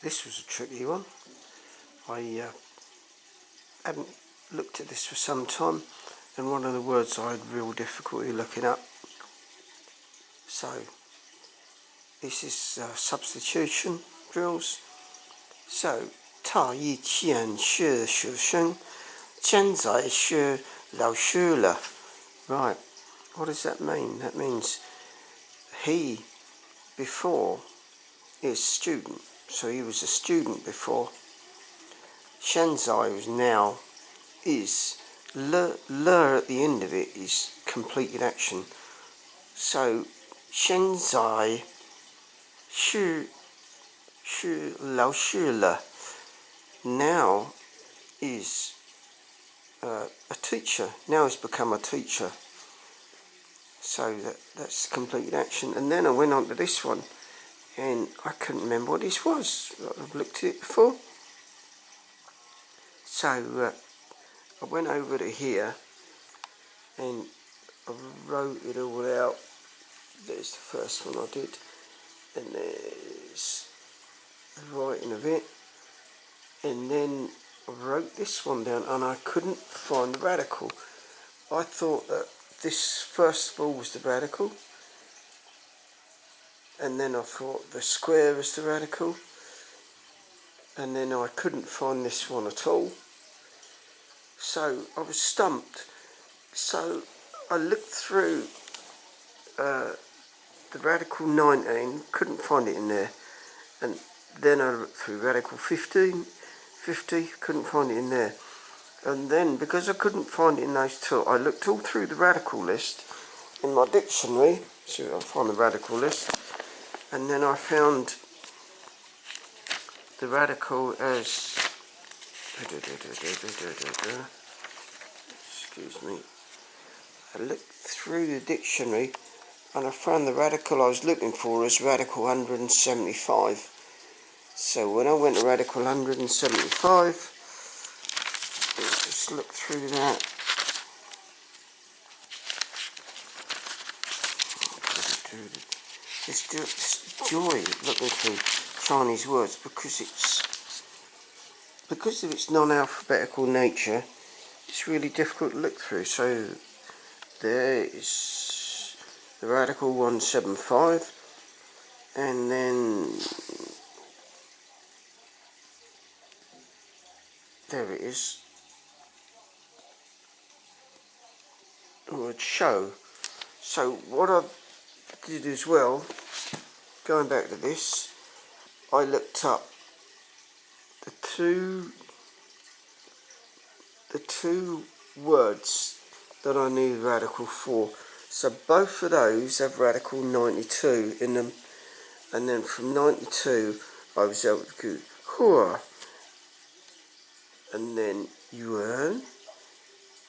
This was a tricky one. I hadn't looked at this for some time, and one of the words I had real difficulty looking up. So this is substitution drills. So 他以前是学生，现在是老师了。Right, what does that mean? That means he before is student, so he was a student before. 现在 was now, is le at the end of it is completed action. So 现在是老师了 now is a teacher. Now has become a teacher. So that's completed action. And then I went on to this one, and I couldn't remember what this was. I've looked at it before. So I went over to here and I wrote it all out. There's the first one I did, and there's the writing of it, and then I wrote this one down and I couldn't find the radical. I thought that this first of all was the radical, and then I thought the square was the radical, and then I couldn't find this one at all. So I was stumped. So I looked through the radical 19, couldn't find it in there, and then I looked through radical 50, couldn't find it in there, and then because I couldn't find it in those two, I looked all through the radical list in my dictionary, so I'll find the radical list, and then I found the radical as, excuse me, I looked through the dictionary and I found the radical I was looking for as radical 175. So when I went to radical 175, let's just look through that. It's joy looking through Chinese words because of its non-alphabetical nature. It's really difficult to look through. So there is the radical 175, and then there it is, the word show. So what I did as well, going back to this, I looked up the two words that I knew the radical for. So both of those have radical 92 in them, and then from 92 I was able to go hua, and then yuan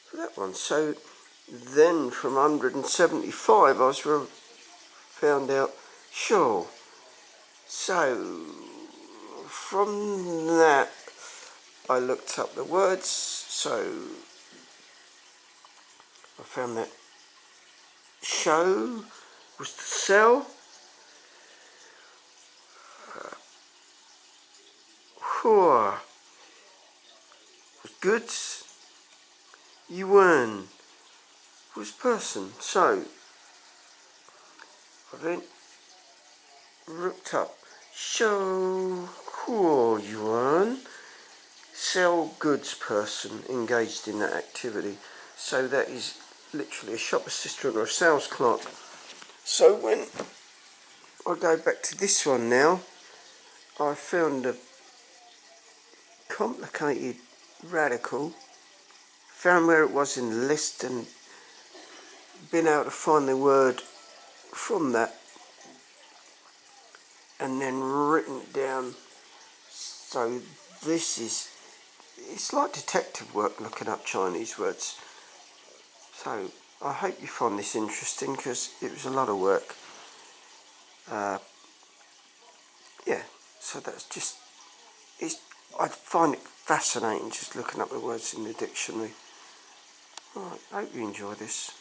for that one. So then from 175 I found out sure. So from that I looked up the words. So I found that show was to sell, hua was goods, yuan was person. So I then looked up show hua yuan, sell goods person engaged in that activity. So that is literally a shop assistant or a sales clerk. So when I go back to this one now, I found a complicated radical, found where it was in the list and been able to find the word from that and then written it down. So this is, it's like detective work looking up Chinese words. So I hope you find this interesting because it was a lot of work. Yeah, so that's just, I find it fascinating just looking up the words in the dictionary. Alright, I hope you enjoy this.